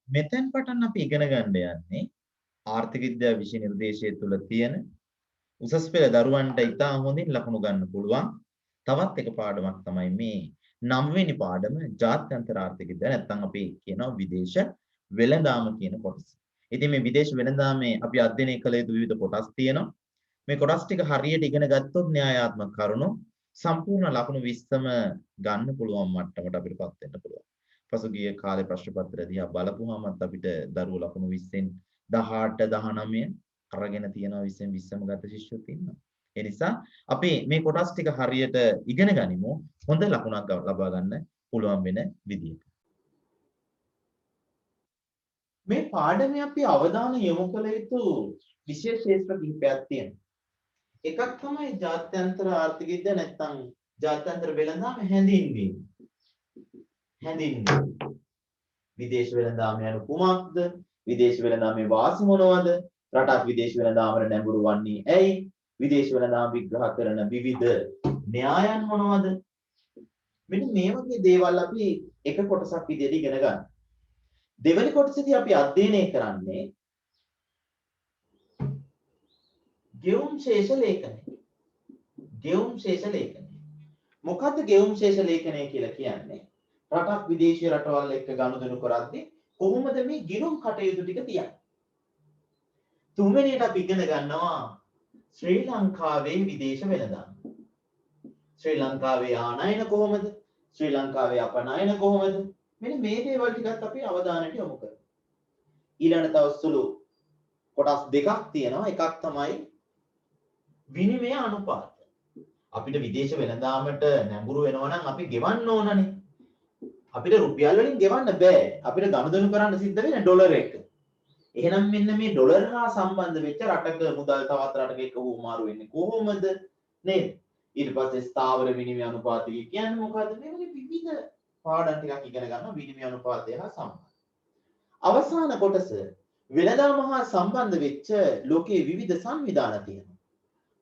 මෙතෙන් පටන් අපි ඉගෙන ගන්න යන්නේ ආර්ථික විද්‍යාව විෂය නිර්දේශය තුළ තියෙන උසස් පෙළ දරුවන්ට ඉතා හොඳින් ලකුණු ගන්න පුළුවන් තවත් එක පාඩමක් තමයි මේ 9 වෙනි පාඩම ජාත්‍යන්තර ආර්ථික විද්‍යාව නැත්නම් අපි කියනවා විදේශ වෙළඳාම කියන කොටස. ඉතින් මේ විදේශ වෙළඳාමේ අපි අධ්‍යයනය කළ යුතු විවිධ කොටස් තියෙනවා. මේ කොටස් ටික හරියට ඉගෙන ගත්තොත් න්‍යායාත්මක කරුණු සම්පූර්ණ ලකුණු 20ම ගන්න පුළුවන් මට්ටමට අපිටපත් වෙන්න පුළුවන්. පසුගිය කාලේ ප්‍රශ්න පත්‍රය දිහා බලපුවාමත් අපිට දරුවෝ ලකුණු 20න් 18 19 අරගෙන තියෙනවා 20න් 20ම ගත ශිෂ්‍යයෝ ඉන්නවා. ඒ නිසා අපි මේ කොටස් ටික හරියට ඉගෙන ගනිමු හොඳ ලකුණක් ලබා ගන්න පුළුවන් වෙන විදිහට. මේ පාඩමේ අපි අවධානය යොමු කළ යුතු විශේෂ ක්ෂේත්‍ර කිහිපයක් තියෙනවා. එකක් තමයි ජාත්‍යන්තර ආර්ථික විද්‍යාව නැත්නම් ජාත්‍යන්තර වෙළඳාම හැඳින්වීම. විදේශ වෙළඳාම යනු කුමක්ද? විදේශ වෙළඳාමේ වාසි මොනවද? රටක් විදේශ වෙළඳාමට නැඹුරු වන්නේ ඇයි? විදේශ වෙළඳාම විග්‍රහ කරන විවිධ න්‍යායන් මොනවද? මෙන්න මේ වගේ දේවල් අපි එක කොටසක් විදිහට ඉගෙන ගන්න. දෙවෙනි කොටසේදී අපි අධ්‍යයනය කරන්නේ ගෙවුම් ශේෂ ලේඛනය. ගෙවුම් ශේෂ ලේඛනය. මොකද්ද ගෙවුම් ශේෂ ලේඛනය කියලා කියන්නේ? රටක් විදේශීය රටවල් එක්ක ගනුදෙනු කරද්දී කොහොමද මේ ගිණුම් කටයුතු ටික තියන්නේ? තුන්වෙනියට අපි ඉගෙන ගන්නවා ශ්‍රී ලංකාවේ විදේශ වෙළඳාම. ශ්‍රී ලංකාවේ ආනයන කොහොමද? ශ්‍රී ලංකාවේ අපනයන කොහොමද? මෙන්න මේ දේවල් ටිකත් අපි අවධානයට යොමු කරමු. ඊළඟ තව සුළු කොටස් දෙකක් තියෙනවා. එකක් තමයි විනිමය අනුපාත. අපිට විදේශ වෙළඳාමට නැඹුරු වෙනවා නම් අපි ගෙවන්න ඕනනේ. අපිට රුපියල් වලින් ගෙවන්න බෑ. අපිට ගනුදෙනු කරන්න සිද්ධ වෙන්නේ ඩොලර් එක. එහෙනම් මෙන්න මේ ඩොලර් හා සම්බන්ධ වෙච්ච රටක මුදල් තවත් රටක එක්ක හුවමාරු වෙන්නේ කොහොමද? නේද? ඊට පස්සේ ස්ථාවර විනිමය අනුපාතය කියන්නේ මොකද්ද? මේ වගේ විවිධ පාඩම් ටිකක් ඉගෙන ගන්න විනිමය අනුපාතය හා සම්බන්ධ. අවසාන කොටස වෙළඳාම හා සම්බන්ධ වෙච්ච ලෝකයේ විවිධ සංවිධාන තියෙනවා.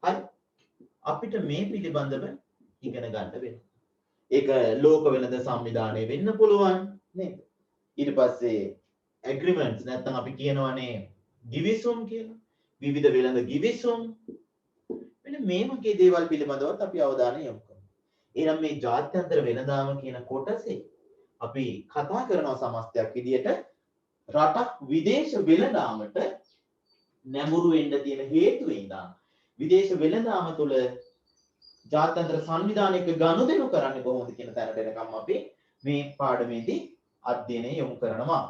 හරි. අපිට මේ පිළිබඳව ඉගෙන ගන්න වෙනවා. ඒක ලෝක වෙළඳ සංවිධානය වෙන්න පුළුවන් නේද? ඊට පස්සේ ඇග්‍රීමන්ට්ස් නැත්නම් අපි කියනවානේ ගිවිසුම් කියලා. විවිධ වෙළඳ ගිවිසුම්. මෙන්න මේ වගේ දේවල් පිළිබඳවත් අපි අවධානය යොමු කරමු. එහෙනම් මේ ජාත්‍යන්තර වෙළඳාම කියන කොටසේ අපි කතා කරනවා සමස්තයක් විදියට රටක් විදේශ වෙළඳාමට නැඹුරු වෙන්න තියෙන හේතු ඉඳන් විදේශ වෙළඳාම තුළ ජාත්‍යන්තර සංවිධානයක ගනුදෙනු කරන්නේ කොහොමද කියන තැනට එනකම් අපි මේ පාඩමේදී අධ්‍යයනය යොමු කරනවා.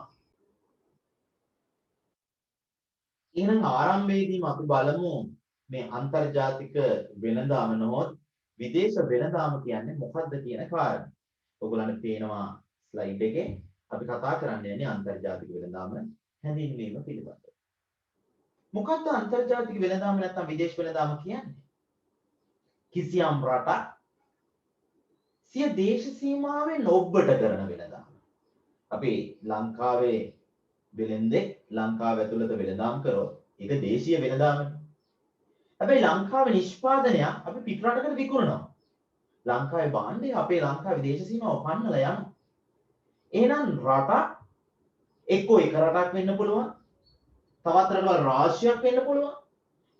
එහෙනම් ආරම්භයේදීම අපි බලමු මේ අන්තර්ජාතික වෙළඳාම නොහොත් විදේශ වෙළඳාම කියන්නේ මොකක්ද කියන කාරණය. ඔයගොල්ලන්ට පේනවා ස්ලයිඩ් එකේ අපි කතා කරන්න යන්නේ අන්තර්ජාතික වෙළඳාම හැඳින්වීම පිළිබඳව. මොකක්ද අන්තර්ජාතික වෙළඳාම නැත්නම් විදේශ වෙළඳාම කියන්නේ? කිසියම් රටක් සිය දේශ සීමාවෙන් ඔබ්බට කරන වෙළඳාම. අපි ලංකාවේ වෙළෙන්දෙක් ලංකාව ඇතුළත වෙළඳාම් කරොත් ඒක දේශීය වෙළඳාමනේ. හැබැයි ලංකාවේ නිෂ්පාදනයක් අපි පිට රටකට විකුණනවා. ලංකාවේ භාණ්ඩය අපේ ලංකාවේ දේශ සීමාව පන්නලා යනවා. එහෙනම් රටක් එක්කෝ එක රටක් වෙන්න පුළුවන්. තවත් රටවල් රාශියක් වෙන්න පුළුවන්.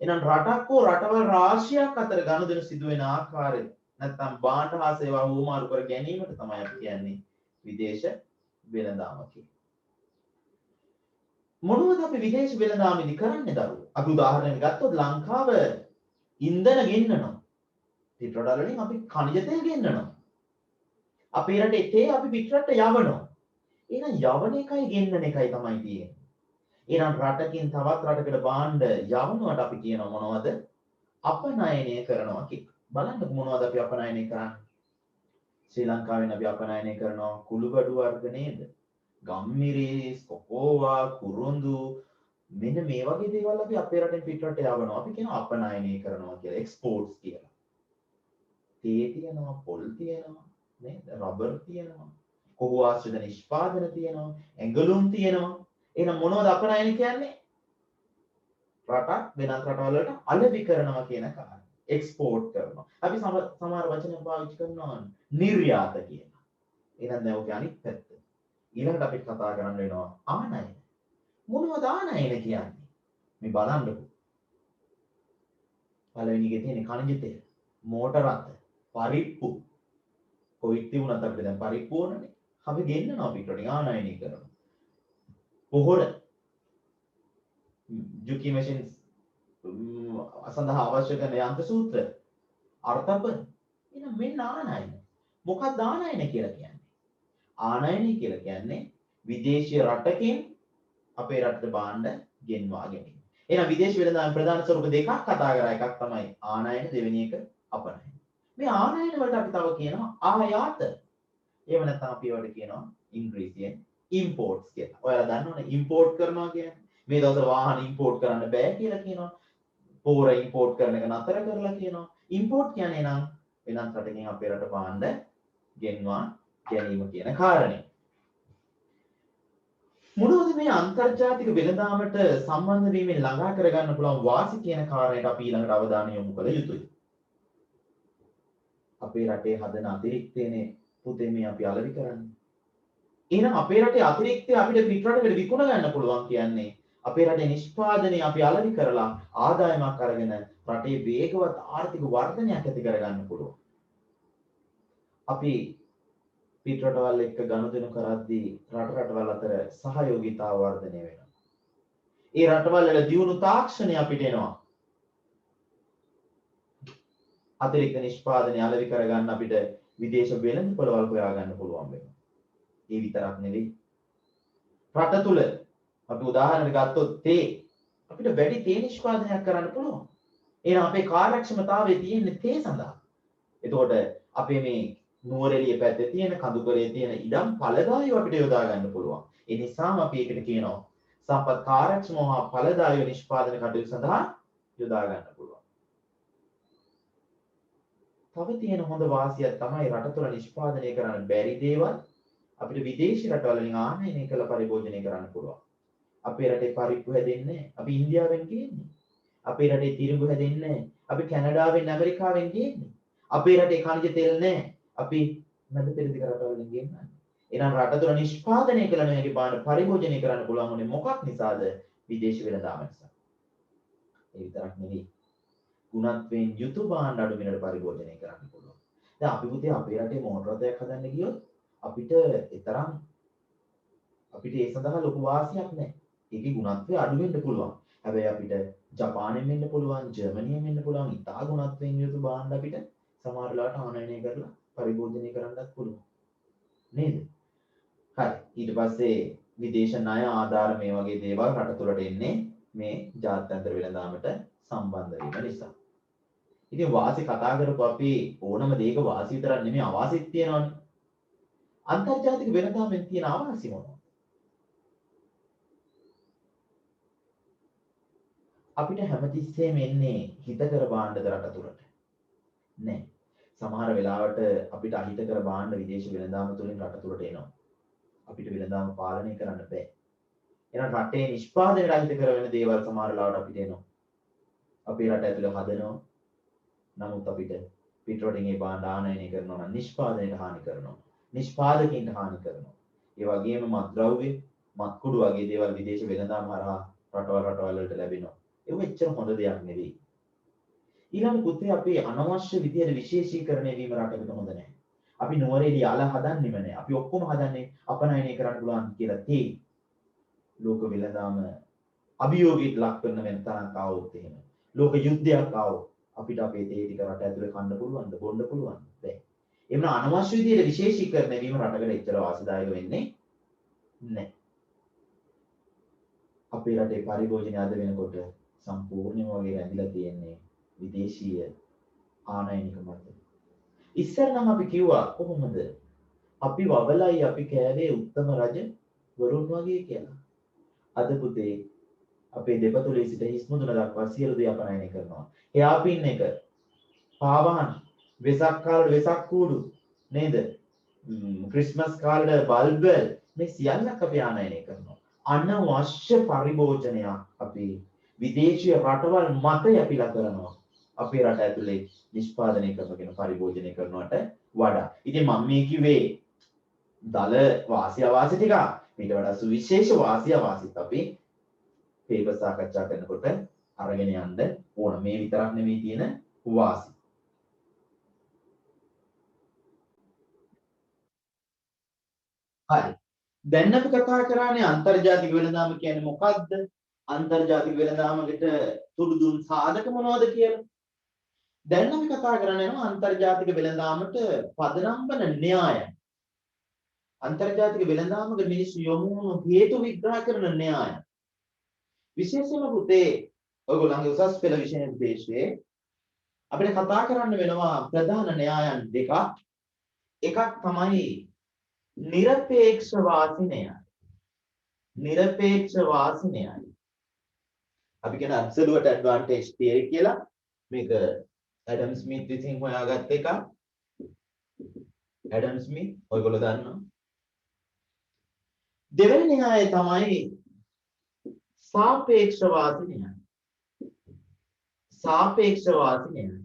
එහෙනම් රටක් හෝ රටවල් රාශියක් අතර ගනුදෙනු සිදු වෙන ආකාරය නැත්නම් භාණ්ඩ හා සේවා හුවමාරු කර ගැනීමට තමයි අපි කියන්නේ විදේශ වෙළඳාම කියලා. මොනවද අපි විදේශ වෙළඳාමේදී කරන්නේ දරුවෝ? අපි උදාහරණයක් ගත්තොත් ලංකාව ඉන්ධන ගෙන්නනවා. පිට රටවල් වලින් අපි ඛනිජ තෙල් ගෙන්නනවා. අපේ රටේ තේ අපි පිට රටට යවනවා. එහෙනම් යවන එකයි ගෙන්නන එකයි තමයි තියෙන්නේ. එහෙනම් රටකින් තවත් රටකට භාණ්ඩ යවනවට අපි කියනවා මොනවද? අපනයනය කරනවා කියලා. බලන්න මොනවද අපි අපනයනය කරන්නේ? ශ්‍රී ලංකාවෙන් අපි අපනයනය කරනවා කුළුබඩු වර්ග නේද? ගම්මිරිස්, කොකෝවා, කුරුඳු මෙන්න මේ වගේ දේවල් අපි අපේ රටෙන් පිට රට යවනවා. අපි කියනවා අපනයනය කරනවා කියලා. එක්ස්පෝර්ට්ස් කියලා. තේ තියෙනවා, පොල් තියෙනවා, නේද? රබර් තියෙනවා. කොහො ආශ්‍රිත නිෂ්පාදන තියෙනවා, ඇඟලුම් තියෙනවා. එහෙනම් මොනවද අපනයන කියන්නේ? රටක් වෙනත් රටවල් වලට අලෙවි කරනවා කියන කාරණා. එක්ස්පෝර්ට් කරනවා. අපි සමහර වචන පාවිච්චි කරනවා නිර්යාත කියලා. එහෙනම් දැන් ඔක අනිත් පැත්ත. ඊළඟට අපි කතා කරන්න වෙනවා ආනයන. මොනවද ආනයන කියන්නේ? මේ බලන්නකො. පළවෙනි එකේ තියෙන කණජ තෙල්, මෝටර රථ, පරිප්පු. කොවිඩ් තිබුණත් අපිට දැන් පරිප්පු ඕනනේ. අපි ගෙන්නනවා පිටරටින් ආනයනය කරනවා. පොහොර ජුකි මැෂින්ස් සඳහා අවශ්‍ය කරන යන්ත්‍ර සූත්‍ර අර්ථප එහෙනම් මෙන්න ආනයන. මොකක්ද ආනයන කියලා කියන්නේ? ආනයනය කියලා කියන්නේ විදේශීය රටකින් අපේ රටට භාණ්ඩ ගෙන්වා ගැනීම. එහෙනම් විදේශ වෙළඳාම් ප්‍රධාන ස්වරූප දෙකක් කතා කරා. එකක් තමයි ආනයන, දෙවෙනි එක අපනයන. මේ ආනයන වලට අපි තව කියනවා ආයාත. එහෙම නැත්නම් අපි ඒවට කියනවා ඉංග්‍රීසියෙන් ඉම්පෝර්ට්ස් කියලා. ඔයාලා දන්නවනේ ඉම්පෝර්ට් කරනවා කියන්නේ. මේ දවස්වල වාහන ඉම්පෝර්ට් කරන්න බෑ කියලා කියනවා. පෝර ඉම්පෝර්ට් කරන එක නතර කරලා කියනවා. ඉම්පෝර්ට් කියන්නේ නම් වෙනත් රටකින් අපේ රට භාණ්ඩ ගෙන්වා ගැනීම කියන කාරණේ. මොනවද මේ අන්තර්ජාතික වෙළඳාමට සම්බන්ධ වීමෙන් ළඟා කරගන්න පුළුවන් වාසි කියන කාරණයට අපි ඊළඟට අවධානය යොමු කළ යුතුයි. අපේ රටේ හදන අතිරික්තයනේ පුතේ මේ අපි අලෙවි කරන්නේ. එහෙනම් අපේ රටේ අතිරික්තය අපිට පිටරටකට විකුණ ගන්න පුළුවන් කියන්නේ අපේ රටේ නිෂ්පාදනය අපි අලෙවි කරලා ආදායමක් අරගෙන රටේ වේගවත් ආර්ථික වර්ධනයක් ඇති කරගන්න පුළුවන්. අපි පිටරටවල් එක්ක ගනුදෙනු කරද්දී රටවල් අතර සහයෝගීතාව වර්ධනය වෙනවා. ඒ රටවල් වල දියුණු තාක්ෂණය අපිට එනවා. අතිරික්ත නිෂ්පාදනය අලෙවි කරගන්න අපිට විදේශ වෙළඳපොළවල් හොයා ගන්න පුළුවන් වෙනවා. ඒ විතරක් නෙවෙයි. රට තුල අපි උදාහරණයක් ගත්තොත් තේ අපිට වැඩි තේ නිෂ්පාදනයක් කරන්න පුළුවන්. එහෙනම් අපේ කාර්යක්ෂමතාවය තියෙන්නේ තේ සඳහා. එතකොට අපේ මේ නුවරඑළිය පැත්තේ තියෙන කඳුකරේ තියෙන ඉඩම් ඵලදායීව අපිට යොදා ගන්න පුළුවන්. ඒ නිසාම අපි ඒකට කියනවා සම්පත් කාර්යක්ෂම හා ඵලදායීව නිෂ්පාදන කටයුතු සඳහා යොදා ගන්න පුළුවන්. තව තියෙන හොඳ වාසියක් තමයි රට තුළ නිෂ්පාදනය කරන්න බැරි දේවල් අපිට විදේශී රටවල් වලින් ආනයනය කළ පරිභෝජනය කරන්න පුළුවන්. අපේ රටේ පරිප්පු හැදෙන්නේ අපි ඉන්දියාවෙන් ගේන්නේ. අපේ රටේ තිරිඟු හැදෙන්නේ අපි කැනඩාවෙන් ඇමරිකාවෙන් ගේන්නේ. අපේ රටේ khනිජ තෙල් නැහැ. අපි මැද පෙරදිග රටවලින් ගේන්නේ. එහෙනම් රට තුළ නිෂ්පාදනය කළ නොහැකි භාණ්ඩ පරිභෝජනය කරන්න පුළුවන් උනේ මොකක් නිසාද? විදේශ වෙළඳාම නිසා. ඒ විතරක් නෙවෙයි. ගුණත්වයෙන් යුතු භාණ්ඩ අඩු මිලට පරිභෝජනය කරන්න පුළුවන්. දැන් අපි පුතේ අපේ රටේ මෝටර රථයක් හදන්න ගියොත් අපිට ඒ සඳහා ලොකු වාසියක් නැහැ. ඒකේ ගුණත්වය අඩු වෙන්න පුළුවන්. හැබැයි අපිට ජපානයෙන් වෙන්න පුළුවන්, ජර්මනියෙන් වෙන්න පුළුවන්. ඉතා ගුණත්වයෙන් යුතු භාණ්ඩ අපිට සමහර වෙලාවට ආනයනය කරලා පරිභෝජනය කරන්නත් පුළුවන්. නේද? හරි. ඊට පස්සේ විදේශ ණය ආධාර මේ වගේ දේවල් රට තුළට එන්නේ මේ ජාත්‍යන්තර වෙළඳාමට සම්බන්ධ වීම නිසා. ඉතින් වාසි කතා කරපු අපි ඕනම දෙයක වාසි විතරක් නෙමෙයි අවාසිත් තියෙනවනේ. අන්තර්ජාතික වෙළඳාමෙන් තියෙන අවාසි මොනවද? අපිට හැමතිස්සෙම එන්නේ හිතකර භාණ්ඩද රට තුළට? නෑ. සමහර වෙලාවට අපිට අහිතකර භාණ්ඩ විදේශ වෙළඳාම තුළින් රට තුළට එනවා. අපිට වෙළඳාම පාලනය කරන්න බෑ. එහෙනම් රටේ නිෂ්පාදනයට අහිතකර වෙන දේවල් සමහර වෙලාවට අපිට එනවා. අපේ රට ඇතුළේ හදනවා. නමුත් අපිට පිටරටින් ඒ භාණ්ඩ ආනයනය කරනවා නම් නිෂ්පාදනයට හානි කරනවා. නිෂ්පාදකයන්ට හානි කරනවා. ඒ වගේම මත්ද්‍රව්‍ය, මත්කුඩු වගේ දේවල් විදේශ වෙළඳාම හරහා රටවල් වලට ලැබෙනවා. ඒක එච්චර හොඳ දෙයක් නෙවෙයි. ඊළඟ පුතේ අපේ අනවශ්‍ය විදියට විශේෂීකරණය වීම රටකට හොඳ නැහැ. අපි නුවරඑළිය යාල හදන්නෙම නැහැ. අපි ඔක්කොම හදන්නේ අපනයනය කරන්න පුළුවන් කියලා තේ. ලෝක වෙළඳාම අභියෝගයට ලක් කරන වෙන තරක් ආවොත් එහෙම. ලෝක යුද්ධයක් ආවොත් අපිට අපේ තේ ටික රට ඇතුලේ කන්න පුළුවන්ද බොන්න පුළුවන්ද? බැහැ. එමුන අනවශ්‍ය විදියට විශේෂීකරණය වීම රටකට එච්චර වාසිදායක වෙන්නේ නැහැ. අපේ රටේ පරිභෝජනය අද වෙනකොට සම්පූර්ණයෙන්ම වගේ රැඳිලා තියෙන්නේ විදේශීය ආනයනික මත. ඉස්සර නම් අපි කිව්වා කොහොමද? අපි වවලයි අපි කෑවේ උත්තම රජ වරුන් වගේ කියලා. අද පුතේ අපේ දෙපතුලේ සිට හිස් මුදුන දක්වා සියලු දේ අපනයනය කරනවා. එයා පින් එක, පාවහන්, වෙසක් කාලේ වෙසක් කූඩු නේද? ක්‍රිස්මස් කාලේ බල්බ් මේ සියල්ලක් අපි ආනයනය කරනවා. අනවශ්‍ය පරිභෝජනයක් අපි විදේශීය රටවල් මත යපිලා කරනවා. අපේ රට ඇතුලේ නිෂ්පාදනය කරනගෙන පරිභෝජනය කරනවට වඩා. ඉතින් මම මේ කිව්වේ දල වාසි අවාසි ටික ඊට වඩා සුවිශේෂ වාසි අවාසිත් අපි පේපර් සාකච්ඡා කරනකොට අරගෙන යන්න ඕන. මේ විතරක් නෙමෙයි තියෙන වාසි. හරි. දැන් අපි කතා කරන්නේ අන්තර්ජාතික වෙළඳාම කියන්නේ මොකක්ද? අන්තර්ජාතික වෙළඳාමකට තුඩු දුන් සාධක මොනවද කියලා. දැන් අපි කතා කරන්නේ යනවා අන්තර්ජාතික වෙළඳාමට පදනම් වන න්‍යාය. අන්තර්ජාතික වෙළඳාමක මිනිස්සු යොමු වුණු හේතු විග්‍රහ කරන න්‍යාය. විශේෂයෙන්ම පුතේ ඔයගොල්ලන්ගේ උසස් පෙළ විෂය නිර්දේශයේ අපිට කතා කරන්න වෙනවා ප්‍රධාන න්‍යායන් දෙකක්. එකක් තමයි නිරපේක්ෂ වාසි න්‍යාය. නිරපේක්ෂ වාසි න්‍යාය. අපි කියන absolute advantage theory කියලා. මේක ඇඩම් ස්මිත් විසින් හොයාගත්ත එකක්. ඇඩම් ස්මිත් ඔයගොල්ලෝ දන්නවා. දෙවෙනි න්‍යායය තමයි සාපේක්ෂ වාසි න්‍යාය. සාපේක්ෂ වාසි න්‍යාය.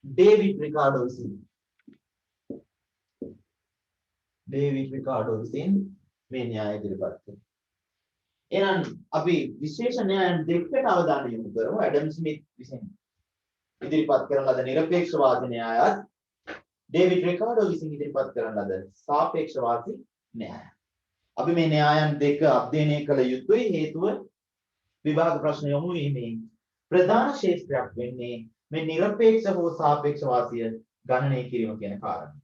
ඩේවිඩ් රිකාඩෝ විසින් මේ න්‍යාය ඉදිරිපත් කළා. එහෙනම් අපි විශේෂ න්‍යායන් දෙකකට අවධානය යොමු කරමු. ඇඩම් ස්මිත් විසින් ඉදිරිපත් කරන ලද නිරපේක්ෂ වාසි න්‍යායත් ඩේවිඩ් රිකාඩෝ විසින් ඉදිරිපත් කරන ලද සාපේක්ෂ වාසි න්‍යාය. අපි මේ න්‍යායන් දෙක අධ්‍යයනය කළ යුතුයි. හේතුව විභාග ප්‍රශ්න යොමු වීමේ ප්‍රධාන ක්ෂේත්‍රයක් වෙන්නේ මේ නිරපේක්ෂ හෝ සාපේක්ෂ වාසිය ගණනය කිරීම කියන කාරණය.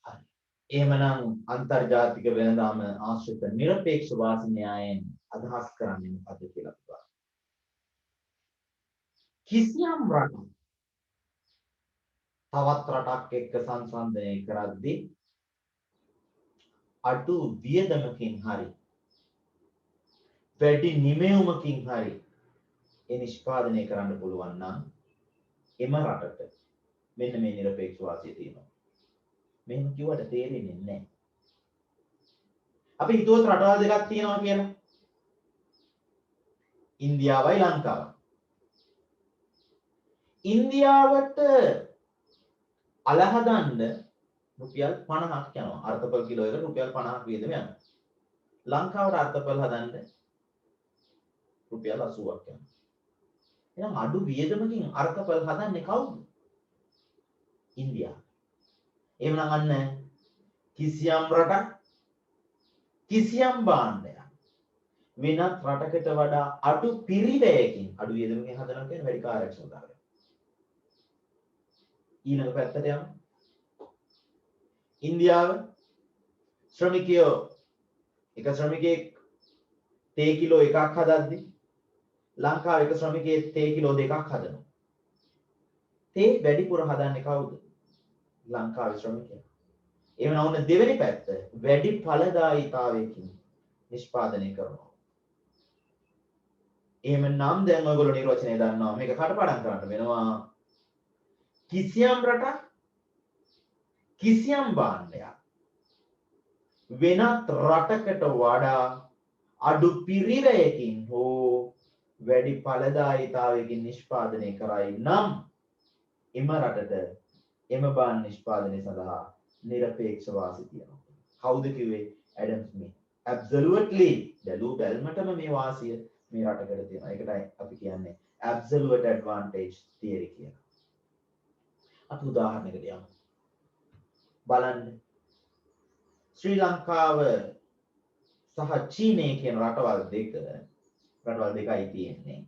හරි. එහෙමනම් අන්තර්ජාතික වෙළඳාම ආශ්‍රිත නිරපේක්ෂ වාසි න්‍යායයෙන් අදහස් කරන්නේ මොකද කියලා බලන්න. කිසියම් රටක් තවත් රටක් එක්ක සංසන්දනය කරද්දී අඩු වියදමකින් හරි වැඩි නිමැවුමකින් හරි ඒ නිෂ්පාදනය කරන්න පුළුවන් නම් එම රටට මෙන්න මේ නිරපේක්ෂ වාසිය තියෙනවා. මෙහෙම කිව්වට තේරෙන්නේ නැහැ. අපි හිතුවත් රටවල් දෙකක් තියෙනවා කියලා. ඉන්දියාවයි ලංකාවයි. ඉන්දියාවට අල හදන්න රුපියල් 50ක් යනවා. අර්ථපල් කිලෝ එකට රුපියල් 50ක් වියදම යනවා. ලංකාවට අර්ථපල් හදන්න රුපියල් 80ක් යනවා. එහෙනම් අඩු වියදමකින් අර්ථපල් හදන්නේ කවුද? ඉන්දියාව. එහෙනම් අන්න කිසියම් රටක් කිසියම් භාණ්ඩයක් වෙනත් රටකට වඩා අඩු පිරිවැයකින් අඩු වියදමකින් හදනවා කියන්නේ වැඩි කාර්යක්ෂමතාවයක්. ඊළඟ පැත්තට යමු. ඉන්දියාව ශ්‍රමිකයෝ එක ශ්‍රමිකයෙක් තේ කිලෝ එකක් හදද්දී ලංකාවේ එක ශ්‍රමිකයෙක් තේ කිලෝ දෙකක් හදනවා. තේ වැඩිපුර හදන්නේ කවුද? ලංකාවේ ශ්‍රමිකයා. එහෙම නැවුන දෙවෙනි පැත්ත වැඩි ඵලදායීතාවයකින් නිෂ්පාදනය කරනවා. එහෙම නම් දැන් ඔයගොල්ලෝ නිර්වචනය දන්නවා. මේක කටපාඩම් කරන්න වෙනවා. කිසියම් රටක් කිසියම් භාණ්ඩයක් වෙනත් රටකට වඩා අඩු පිරිවැයකින් හෝ වැඩි ඵලදායීතාවයකින් නිෂ්පාදනය කරයි නම් එම රටට එම භාණ්ඩ නිෂ්පාදනය සඳහා නිරපේක්ෂ වාසි තියෙනවා. කවුද කිව්වේ? ඇඩම් ස්මිත්. absolutely බැලූ බැල්මටම මේ වාසිය මේ රටකට තියෙනවා. ඒකටයි අපි කියන්නේ absolute advantage theory කියලා. අපි උදාහරණයකට යමු. බලන්න. ශ්‍රී ලංකාව සහ චීනය කියන රටවල් දෙකයි තියෙන්නේ.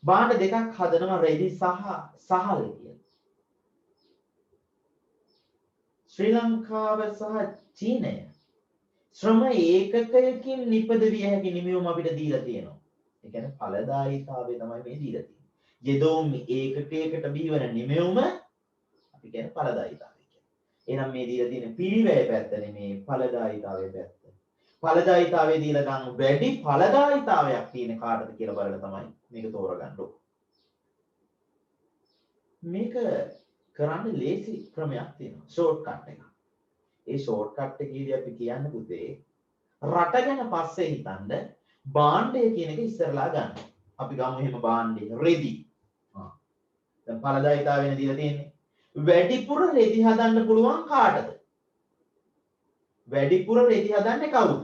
භාණ්ඩ දෙකක් හදනවා රෙදි සහ සහල් කියලා. ශ්‍රී ලංකාව සහ චීනය ශ්‍රම ඒකකයකින් නිපදවිය හැකි නිමැවුම අපිට දීලා තියෙනවා. ඒ කියන්නේ ඵලදායීතාවය තමයි මේ දීලා තියෙන්නේ. යෙදවුම් ඒකකයකට බිහිවන නිමැවුම අපි කියන්නේ ඵලදායීතාවය කියලා. එහෙනම් මේ දීලා තියෙන පිරිවැය පැත්ත නෙමේ ඵලදායීතාවයේ පැත්ත. ඵලදායීතාවයේ දීලා ගන්න වැඩි ඵලදායීතාවයක් තියෙන කාටද කියලා බලලා තමයි මේක තෝරගන්න ඕනේ. මේක කරන්න ලේසි ක්‍රමයක් තියෙනවා. ෂෝට් කට් එකක්. ඒ ෂෝට් කට් එකේදී අපි කියන්නේ පුතේ රට ගැන පස්සේ හිතන්න භාණ්ඩය කියන එක ඉස්සරලා ගන්න. අපි ගමු එහෙම භාණ්ඩය රෙදි. දැන් ඵලදායීතාවය දීලා තියෙන්නේ. වැඩිපුර රෙදි හදන්න පුළුවන් කාටද? වැඩිපුර රෙදි හදන්නේ කවුද?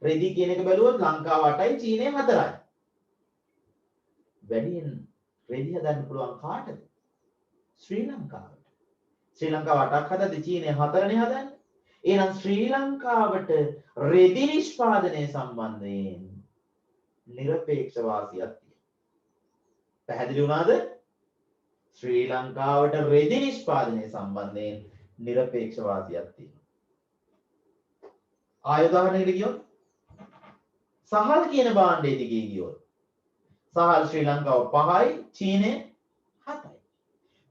රෙදි කියන එක බැලුවොත් ලංකාව 8යි චීනය 4යි. වැඩියෙන් රෙදි හදන්න පුළුවන් කාටද? ශ්‍රී ලංකාවට. ශ්‍රී ලංකාව 8ක් හදද්දී චීනය 4නේ හදන්නේ. එහෙනම් ශ්‍රී ලංකාවට රෙදි නිෂ්පාදනය සම්බන්ධයෙන් නිරපේක්ෂ වාසියක් තියෙනවා. පැහැදිලි වුණාද? ශ්‍රී ලංකාවට රෙදි නිෂ්පාදනය සම්බන්ධයෙන් නිරපේක්ෂ වාසියක් තියෙනවා. ආය උදාහරණයකට ගියොත් සහල් කියන භාණ්ඩයේ දිගේ ගියොත් සහල් ශ්‍රී ලංකාව 5යි චීනය 7යි.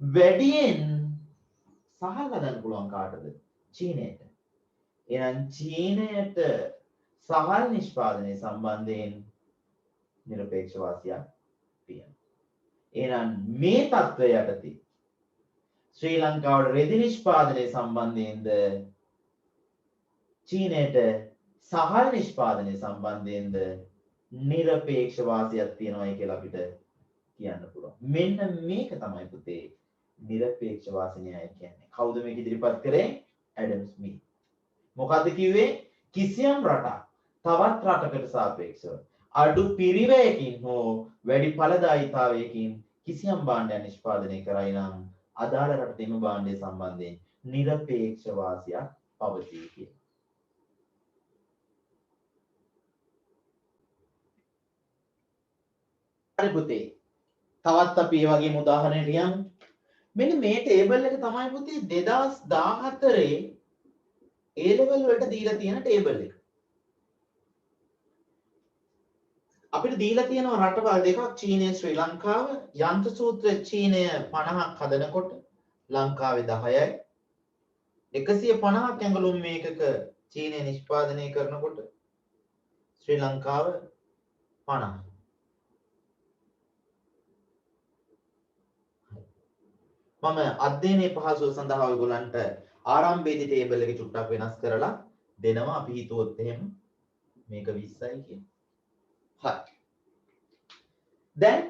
වැඩියෙන් සහල් හදන්න පුළුවන් කාටද? චීනයට. එහෙනම් චීනයට සහල් නිෂ්පාදනය සම්බන්ධයෙන් නිරපේක්ෂ වාසියක් තියෙනවා. එහෙනම් මේ தত্ত্বය යටතේ ශ්‍රී ලංකාවට රෙදි නිෂ්පාදනය සම්බන්ධයෙන්ද චීනයට සහල් නිෂ්පාදනය සම්බන්ධයෙන්ද නිරපේක්ෂ වාසියක් තියෙනවායි කියලා අපිට කියන්න පුළුවන්. මෙන්න මේක තමයි පුතේ නිරපේක්ෂ වාසි න්‍යාය කියන්නේ. කවුද මේක ඉදිරිපත් කරේ? ඇඩම් ස්මිත්. මොකද්ද කිව්වේ? කිසියම් රටක් තවත් රටකට සාපේක්ෂව අඩු පිරිවැයකින් හෝ වැඩි ඵලදායීතාවයකින් කිසියම් භාණ්ඩයක් නිෂ්පාදනය කරයි නම් අදාළ රටේ එම භාණ්ඩය සම්බන්ධයෙන් නිරපේක්ෂ වාසියක් පවතී කියලා. හරි පුතේ. තවත් අපි මේ වගේම උදාහරණයක් යමු. මෙන්න මේ ටේබල් එක තමයි පුතේ 2014 A level වලට දීලා තියෙන ටේබල් එක. අපිට දීලා තියෙනවා රටවල් දෙකක් චීනය ශ්‍රී ලංකාව. යන්ත්‍ර සූත්‍ර චීනය 50ක් හදනකොට ලංකාවේ 10යි. 150ක් ඇඟලුම් මේකක චීනය නිෂ්පාදනය කරනකොට ශ්‍රී ලංකාව 50යි. මම අධ්‍යයනයේ පහසුව සඳහා ඔයගොල්ලන්ට ආරම්භයේදී ටේබල් එක චුට්ටක් වෙනස් කරලා දෙනවා. අපි හිතුවොත් එහෙම මේක 20යි කියලා. හරි. දැන්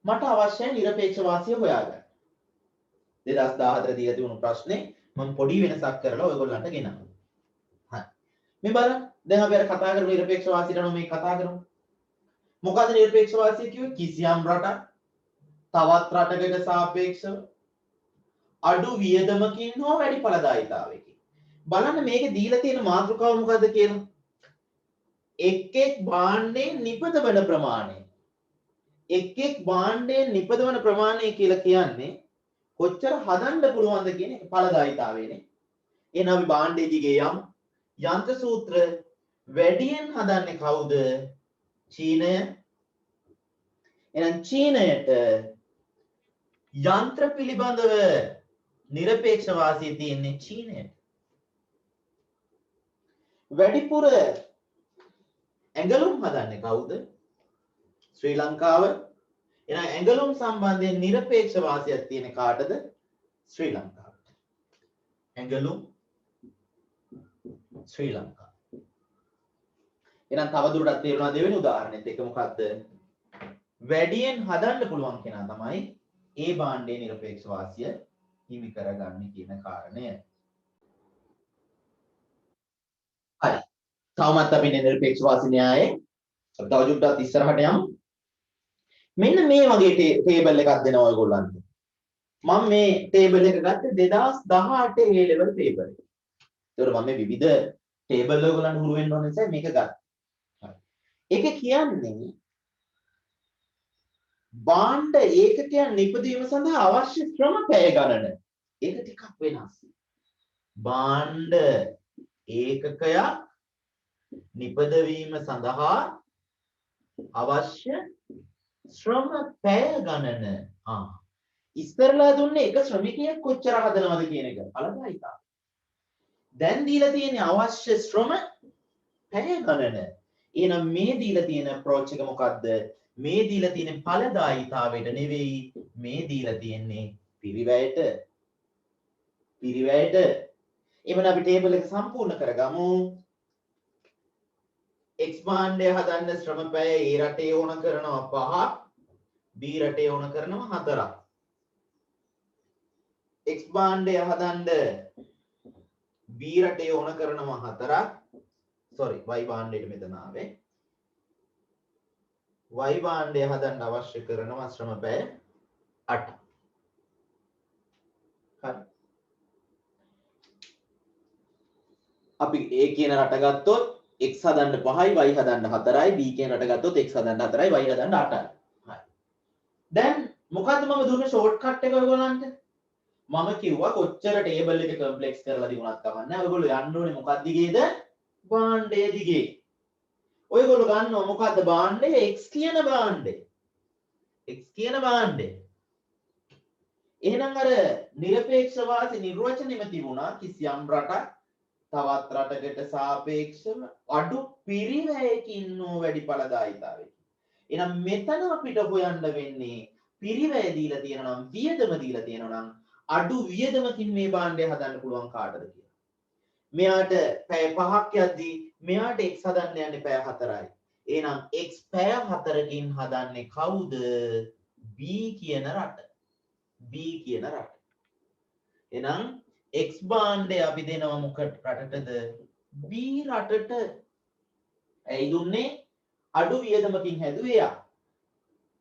මට අවශ්‍යයි නිරපේක්ෂ වාසිය හොයාගන්න. 2014 දීලා තිබුණු ප්‍රශ්නේ මම පොඩි වෙනසක් කරලා ඔයගොල්ලන්ට ගෙනාවා. හරි. මේ බලන්න. දැන් අපි අර කතා කරපු නිරපේක්ෂ වාසියට නම් මේ කතා කරමු. මොකද්ද නිරපේක්ෂ වාසිය කිව්වේ? කිසියම් රටක් තවත් රටකට සාපේක්ෂව අඩු වියදමකින් හෝ වැඩි ඵලදායීතාවයකින්. බලන්න මේකේ දීලා තියෙන මාතෘකාව මොකද්ද කියලා. එක් භාණ්ඩයෙන් නිපදවන ප්‍රමාණය. එක් භාණ්ඩයෙන් නිපදවන ප්‍රමාණය කියලා කියන්නේ කොච්චර හදන්න පුළුවන්ද කියන එක ඵලදායීතාවයනේ. එහෙනම් අපි භාණ්ඩයේ දිගේ යමු. යන්ත්‍ර සූත්‍ර වැඩියෙන් හදන්නේ කවුද? චීනය. එහෙනම් චීනයට යන්ත්‍ර පිළිබඳව නිරපේක්ෂ වාසිය තියෙන්නේ චීනයට. වැඩිපුර ඇඟලුම් හදන්නේ කවුද? ශ්‍රී ලංකාව. එහෙනම් ඇඟලුම් සම්බන්ධයෙන් නිරපේක්ෂ වාසියක් තියෙන කාටද? ශ්‍රී ලංකාවට. ඇඟලුම් ශ්‍රී ලංකාව. එහෙනම් තවදුරටත් තේරුණා දෙවෙනි උදාහරණෙත් එක මොකද්ද? වැඩියෙන් හදන්න පුළුවන් කෙනා තමයි ඒ භාණ්ඩයේ නිරපේක්ෂ වාසිය හිමි කරගන්නේ කියන කාරණය. හරි. තවමත් අපි නිරපේක්ෂ වාසි න්‍යායේ අපි තව චුට්ටක් ඉස්සරහට යමු. මෙන්න මේ වගේ ටේබල් එකක් දෙනවා ඔයගොල්ලන්ට. මම මේ ටේබල් එක ගත්තේ 2018 A level ටේබල් එක. ඒතකොට මම මේ විවිධ ටේබල් ඔයගොල්ලන්ට හුරු වෙන්න ඕන නිසා මේක ගත්තා. හරි. ඒක කියන්නේ භාණ්ඩ ඒකකයන් නිපදවීම සඳහා අවශ්‍ය ශ්‍රම පැය ගණන. ඒක ටිකක් වෙනස්. භාණ්ඩ ඒකකයක් නිපදවීම සඳහා අවශ්‍ය ශ්‍රම පැය ගණන. ඉස්සරලා දුන්නේ එක ශ්‍රමිකයෙක් කොච්චර හදනවද කියන එක ඵලදායීතාව. දැන් දීලා තියෙන්නේ අවශ්‍ය ශ්‍රම පැය ගණන. එහෙනම් මේ දීලා තියෙන අප්‍රෝච් එක මොකද්ද? මේ දීලා තියෙන ඵලදායීතාවයට නෙවෙයි, මේ දීලා තියෙන්නේ පිරිවැයට. එවන අපි ටේබල් එක සම්පූර්ණ කරගමු. X භාණ්ඩය හදන්න ශ්‍රම පැය A රටේ ඕන කරනවා 5ක්, B රටේ ඕන කරනවා 4ක්. x භාණ්ඩය හදන්න b රටේ ඕන කරනවා 4ක්. sorry y භාණ්ඩයට මෙතන ආවේ. y භාණ්ඩය හදන්න අවශ්‍ය කරනවා ශ්‍රම පැය 8ක්. හරි. අපි a කියන රට ගත්තොත් x හදන්න 5යි y හදන්න 4යි b කියන රට ගත්තොත් x හදන්න 4යි y හදන්න 8යි. හරි. දැන් මොකද්ද මම දුන්න ෂෝට්කට් එක ඔයගොල්ලන්ට? මම කිව්වා කොච්චර ටේබල් එක කම්ප්ලෙක්ස් කරලා දිනුනත් කමන්නේ. ඔයගොල්ලෝ යන්න ඕනේ මොකක්ද දිගේද? භාණ්ඩය දිගේ. ඔයගොල්ලෝ ගන්නවා මොකද්ද භාණ්ඩය? x කියන භාණ්ඩය. x කියන භාණ්ඩය. එහෙනම් අර নিরপেক্ষ වාසි නිර්වචනෙම තිබුණා කිසියම් රටක් තවත් රටකට සාපේක්ෂව අඩු පිරිවැයකින් නෝ වැඩි ඵලදායීතාවයකින්. එහෙනම් මෙතන අපිට හොයන්න වෙන්නේ පිරිවැය දීලා තියෙනවා නම් වියදම දීලා තියෙනවා නම් අඩු වියදමකින් මේ භාණ්ඩය හදන්න පුළුවන් කාටද කියලා. මෙයාට පැය 5ක් යද්දී මෙයාට x හදන්න යන්නේ පැය 4යි. එහෙනම් x පැය 4කින් හදන්නේ කවුද? b කියන රට. b කියන රට. එහෙනම් x භාණ්ඩය අපි දෙනවා මොකක් රටටද? b රටට. ඇයි දුන්නේ? අඩු වියදමකින් හැදුවේ යා.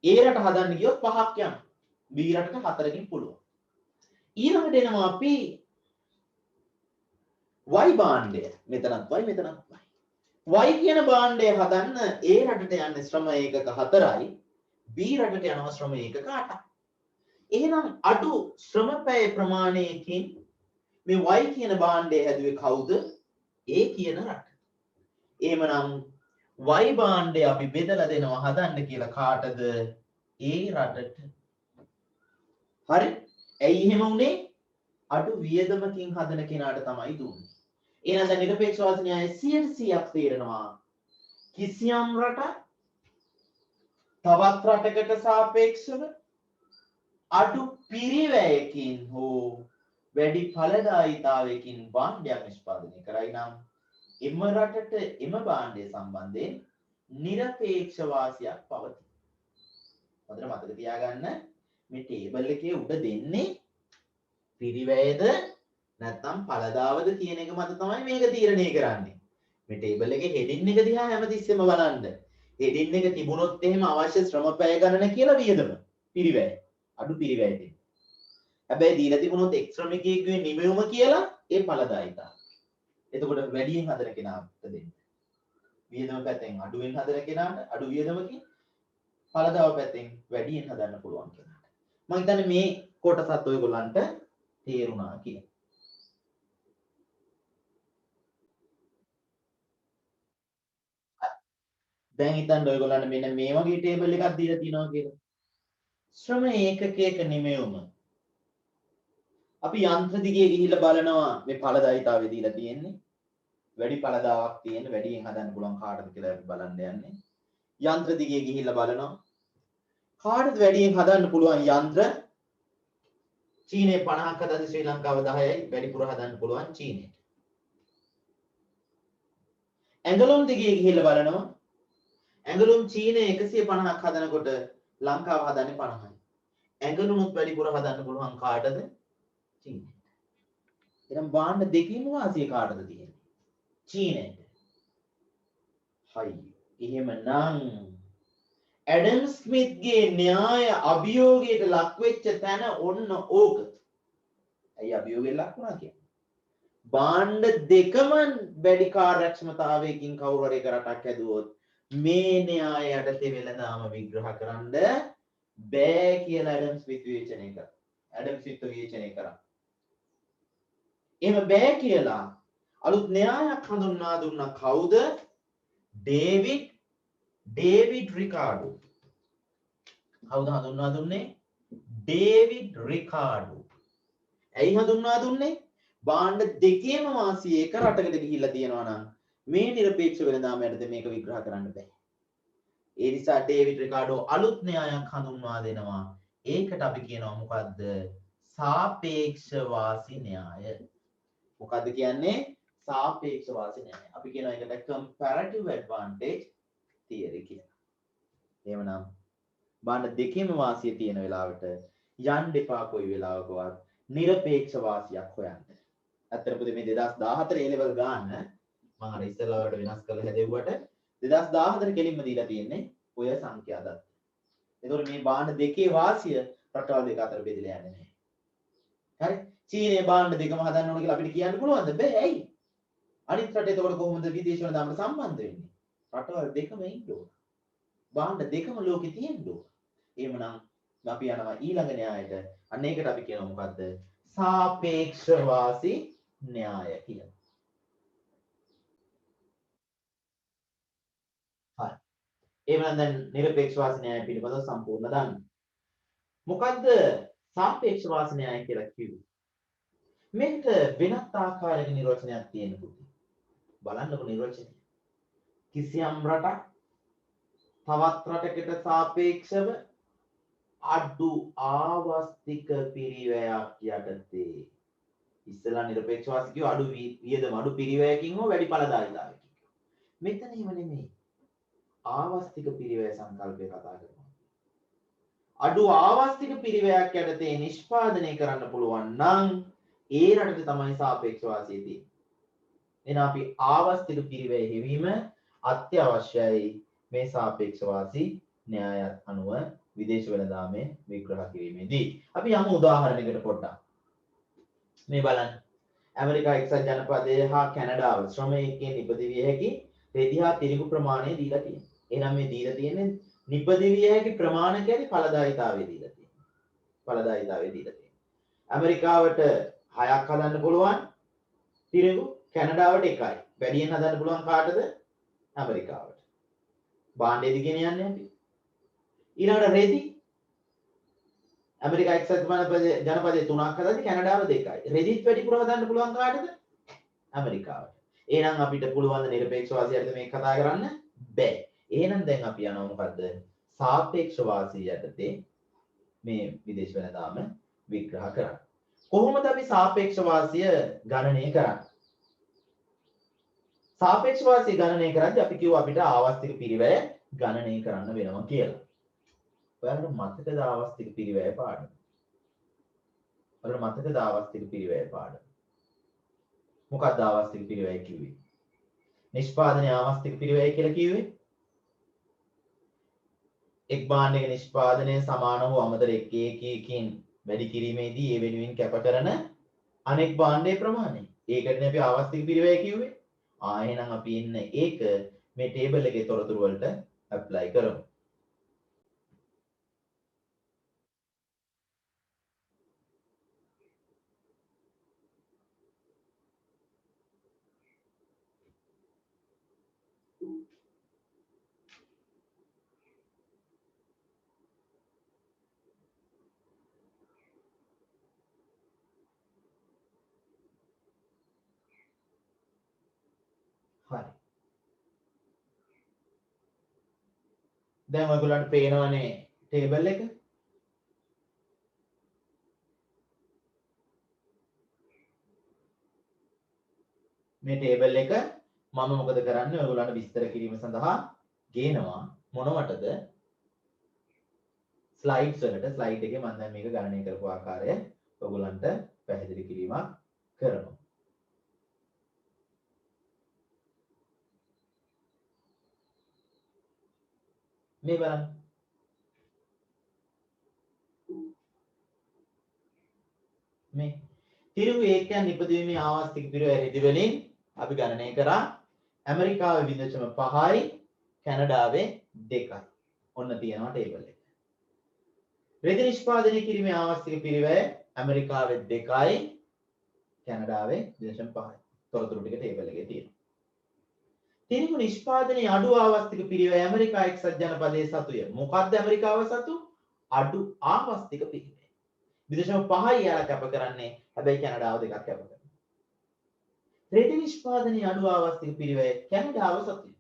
a රට හදන්න ගියොත් 5ක් යනවා. b රටට 4කින් පුළුවන්. ඊළඟට එනවා අපි y භාණ්ඩය. මෙතනත් y මෙතනත් y. y කියන භාණ්ඩය හදන්න a රටට යන්නේ ශ්‍රම ඒකක 4යි. b රටට යනවා ශ්‍රම ඒකක 8යි. එහෙනම් අඩු ශ්‍රම පැය ප්‍රමාණයකින් මේ y කියන භාණ්ඩය හැදුවේ කවුද? a කියන රට. එහෙමනම් y භාණ්ඩය අපි බෙදලා දෙනවා හදන්න කියලා කාටද? a රටට. හරි? ඇයි එහෙම උනේ? අඩු වියදමකින් හදන කෙනාට තමයි දුන්නේ. එහෙනම් දැන් නිරපේක්ෂ වාසි න්‍යාය 100%ක් තේරෙනවා. කිසියම් රටක් තවත් රටකට සාපේක්ෂව අඩු පිරිවැයකින් හෝ වැඩි ඵලදායීතාවයකින් භාණ්ඩයක් නිෂ්පාදනය කරයි නම් එම රටට එම භාණ්ඩය සම්බන්ධයෙන් නිරපේක්ෂ වාසියක් පවතී. හොඳට මතක තියාගන්න මේ ටේබල් එකේ උඩ දෙන්නේ පිරිවැයද නැත්නම් ඵලදාවද කියන එක මත තමයි මේක තීරණය කරන්නේ. මේ ටේබල් එකේ හෙඩින් එක දිහා හැමතිස්සෙම බලන්න. හෙඩින් එක තිබුණොත් එහෙම අවශ්‍ය ශ්‍රම පැය ගණන කියලා වියදම පිරිවැය අඩු පිරිවැය දෙන්න. හැබැයි දීලා තිබුණොත් එක් ශ්‍රමිකයෙකුගේ නිමෙවුම කියලා ඒ ඵලදායීතාව. එතකොට වැඩියෙන් හදන කෙනාට දෙන්න. වියදම පැත්තෙන් අඩුවෙන් හදන කෙනාට අඩු වියදමකින් ඵලදාව පැත්තෙන් වැඩියෙන් හදන්න පුළුවන් කෙනාට. මම හිතන්නේ මේ කොටසත් ඔයගොල්ලන්ට තේරුණා කියලා. දැන් හිතන්න ඔයගොල්ලන්ට මෙන්න මේ වගේ ටේබල් එකක් දීලා තියෙනවා කියලා. ශ්‍රම ඒකකයක නිමෙවුම. අපි යන්ත්‍ර දිගේ ගිහිල්ලා බලනවා මේ ඵලදායීතාවය දීලා තියෙන්නේ. වැඩි ඵලදාවක් තියෙන වැඩියෙන් හදන්න පුළුවන් කාටද කියලා අපි බලන්න යන්නේ. යන්ත්‍ර දිගේ ගිහිල්ලා බලනවා. කාටද වැඩියෙන් හදන්න පුළුවන් යන්ත්‍ර? චීනයේ 50ක් හදද්දි ශ්‍රී ලංකාව 10යි වැඩිපුර හදන්න පුළුවන් චීනයට. ඇඟලුම් දිගේ ගිහිල්ලා බලනවා. ඇඟලුම් චීනයේ 150ක් හදනකොට ලංකාව හදන්නේ 50යි. ඇඟලුමුත් වැඩිපුර හදන්න පුළුවන් කාටද? චීනයට. එහෙනම් භාණ්ඩ දෙකේම වාසිය කාටද තියෙන්නේ? චීනයට. හයි. එහෙමනම් ඇඩම් ස්මිත්ගේ න්‍යාය අභියෝගයට ලක් වෙච්ච තැන ඔන්න ඕක. ඇයි අභියෝගයට ලක් වුණා කියන්නේ? භාණ්ඩ දෙකම වැඩි කාර්යක්ෂමතාවයකින් කවුරු හරි එක රටක් හැදුවොත් මේ න්‍යාය යටතේ වෙළඳාම විග්‍රහ කරන්න බෑ කියලා ඇඩම් ස්මිත් විවේචනය කරා. ඇඩම් ස්මිත් විවේචනය කරා. එහෙම බෑ කියලා අලුත් න්‍යායක් හඳුන්වා දුන්නා කවුද? David Ricardo. කවුද හඳුන්වා දුන්නේ? David Ricardo. ඇයි හඳුන්වා දුන්නේ? භාණ්ඩ දෙකේම වාසිය එක රටකට ගිහිල්ලා තියෙනවා නම් මේ නිරපේක්ෂ වෙළඳාම යටතේ මේක විග්‍රහ කරන්න බෑ. ඒ නිසා ඩේවිඩ් රිකාඩෝ අලුත් න්‍යායක් හඳුන්වා දෙනවා. ඒකට අපි කියනවා මොකද්ද? සාපේක්ෂ වාසි න්‍යාය. මොකද්ද කියන්නේ? සාපේක්ෂ වාසි න්‍යාය. අපි කියනවා ඒකට comparative advantage theory කියලා. එහෙමනම් භාණ්ඩ දෙකේම වාසිය තියෙන වෙලාවට යන්න එපා කොයි වෙලාවකවත් නිරපේක්ෂ වාසියක් හොයන්න. ඇත්තට පුතේ මේ 2014 A level ගාන මම අර ඉස්සෙල්ලා වලට වෙනස් කරලා හැදෙව්වට 2014 කෙලින්ම දීලා තියෙන්නේ ඔය සංඛ්‍යා දත්ත. ඒතකොට මේ භාණ්ඩ දෙකේ වාසිය රටවල් දෙක අතර බෙදලා යන්නේ නැහැ. හරි? චීනයේ භාණ්ඩ දෙකම හදන්න ඕන කියලා අපිට කියන්න පුළුවන්ද? බෑ. ඇයි? අනිත් රට එතකොට කොහොමද විදේශ වෙළඳාමට සම්බන්ධ වෙන්නේ? රටවල් දෙකම ඉන්න ඕන. භාණ්ඩ දෙකම ලෝකේ තියෙන්න ඕන. එහෙමනම් අපි යනවා ඊළඟ න්‍යායට. අන්න ඒකට අපි කියනවා මොකද්ද? සාපේක්ෂ වාසි න්‍යාය කියලා. හරි. එහෙනම් දැන් නිරපේක්ෂ වාසි න්‍යාය පිළිබඳව සම්පූර්ණ දන්න. මොකද්ද සාපේක්ෂ වාසි න්‍යාය කියලා කිව්වේ? මේකට වෙනත් ආකාරයක නිර්වචනයක් තියෙනවා. බලන්නකො නිර්වචනය. කිසියම් රටක් තවත් රටකට සාපේක්ෂව අඩු ආවස්තික පිරිවැයක් යටතේ ඉස්සලා නිරපේක්ෂ වාසි කියව අඩු වියදම අඩු පිරිවැයකින් හෝ වැඩි ඵලදායීතාවයකින්. මෙතන එහෙම නෙමෙයි. ආවස්තික පිරිවැය සංකල්පය කතා කරනවා. අඩු ආවස්තික පිරිවැයක් යටතේ නිෂ්පාදනය කරන්න පුළුවන් නම් ඒ රටට තමයි සාපේක්ෂ වාසිය තියෙන්නේ. එහෙනම් අපි ආවස්තික පිරිවැය හෙවීම අත්‍යවශ්‍යයි මේ සාපේක්ෂ වාසි න්‍යායත් අනුව විදේශ වෙළඳාමේ විග්‍රහ කිරීමේදී. අපි යමු උදාහරණයකට පොඩ්ඩක්. මේ බලන්න. ඇමරිකා එක්සත් ජනපදයේ හා කැනඩාව ශ්‍රමයකින් නිපදවිය හැකි රෙදි හා තිරිඟු ප්‍රමාණය දීලා තියෙනවා. එහෙනම් මේ දීලා තියෙන්නේ නිපදවිය හැකි ප්‍රමාණ කියන්නේ ඵලදායීතාවය දීලා තියෙනවා. ඵලදායීතාවය දීලා තියෙනවා. ඇමරිකාවට 6ක් හදන්න පුළුවන් තිරිඟු, කැනඩාවට 1යි. වැඩියෙන් හදන්න පුළුවන් කාටද? ඇමරිකාවට. භාණ්ඩයේදී ගෙනියන්නේ අපි. ඊළඟට රෙදි ඇමරිකා එක්සත් ජනපදයේ 3ක් හදද්දි කැනඩාව 2යි. රෙදිත් වැඩිපුර හදන්න පුළුවන් කාටද? ඇමරිකාවට. එහෙනම් අපිට පුළුවන් ද නිරපේක්ෂ වාසියට මේක කතා කරන්න? බෑ. එහෙනම් දැන් අපි යනවා මොකද්ද? සාපේක්ෂ වාසිය යටතේ මේ විදේශ වෙළඳාම විග්‍රහ කරන්න. කොහොමද අපි සාපේක්ෂ වාසිය ගණනය කරන්නේ? සාපේක්ෂ වාසිය ගණනය කරද්දී අපි කිව්වා අපිට ආවස්තික පිරිවැය ගණනය කරන්න වෙනවා කියලා. ඔයාලට මතකද ආවස්තික පිරිවැය පාඩම? ඔයාලට මතකද ආවස්තික පිරිවැය පාඩම? මොකක්ද ආවස්තික පිරිවැය කිව්වේ? නිෂ්පාදනයේ ආවස්තික පිරිවැය කියලා කිව්වේ එක් භාණ්ඩයක නිෂ්පාදනය සමාන වූ අමතර එකකින් වැඩි කිරීමේදී ඒ වෙනුවෙන් කැප කරන අනෙක් භාණ්ඩයේ ප්‍රමාණය. ඒකටනේ අපි ආවස්තික පිරිවැය කිව්වේ. එහෙනම් අපි ඉන්න ඒක මේ ටේබල් එකේ තොරතුරු වලට ඇප්ලයි කරමු. හරි. දැන් ඔයගොල්ලන්ට පේනවනේ ටේබල් එක. මේ ටේබල් එක මම මොකද කරන්නේ ඔයගොල්ලන්ට විස්තර කිරීම සඳහා ගේනවා මොනවටද ස්ලයිඩ්ස් වලට. ස්ලයිඩ් එකේ මම දැන් මේක ගණනය කරපු ආකාරය ඔයගොල්ලන්ට පැහැදිලි කිරීමක් කරනවා. මේ බලන්න. මේ තිරිඟු ඒකයන් නිපදවීමේ ආවස්තික පිරිවැය රෙදි වලින් අපි ගණනය කරා ඇමරිකාවේ 0.5යි කැනඩාවේ 2යි. ඔන්න තියෙනවා ටේබල් එක. රෙදි නිෂ්පාදනය කිරීමේ ආවස්තික පිරිවැය ඇමරිකාවේ 2යි කැනඩාවේ 0.5යි. තොරතුරු ටික ටේබල් එකේ තියෙනවා. තිරිඟු නිෂ්පාදනයේ අඩු ආවස්තික පිරිවැය ඇමරිකා එක්සත් ජනපදයේ සතුය. මොකක්ද ඇමරිකාව සතු? අඩු ආවස්තික පිරිවැය. 0.5යි යාලා කැප කරන්නේ. හැබැයි කැනඩාව 2ක් කැප කරනවා. රෙදි නිෂ්පාදනයේ අඩු ආවස්තික පිරිවැය කැනඩාව සතුයි.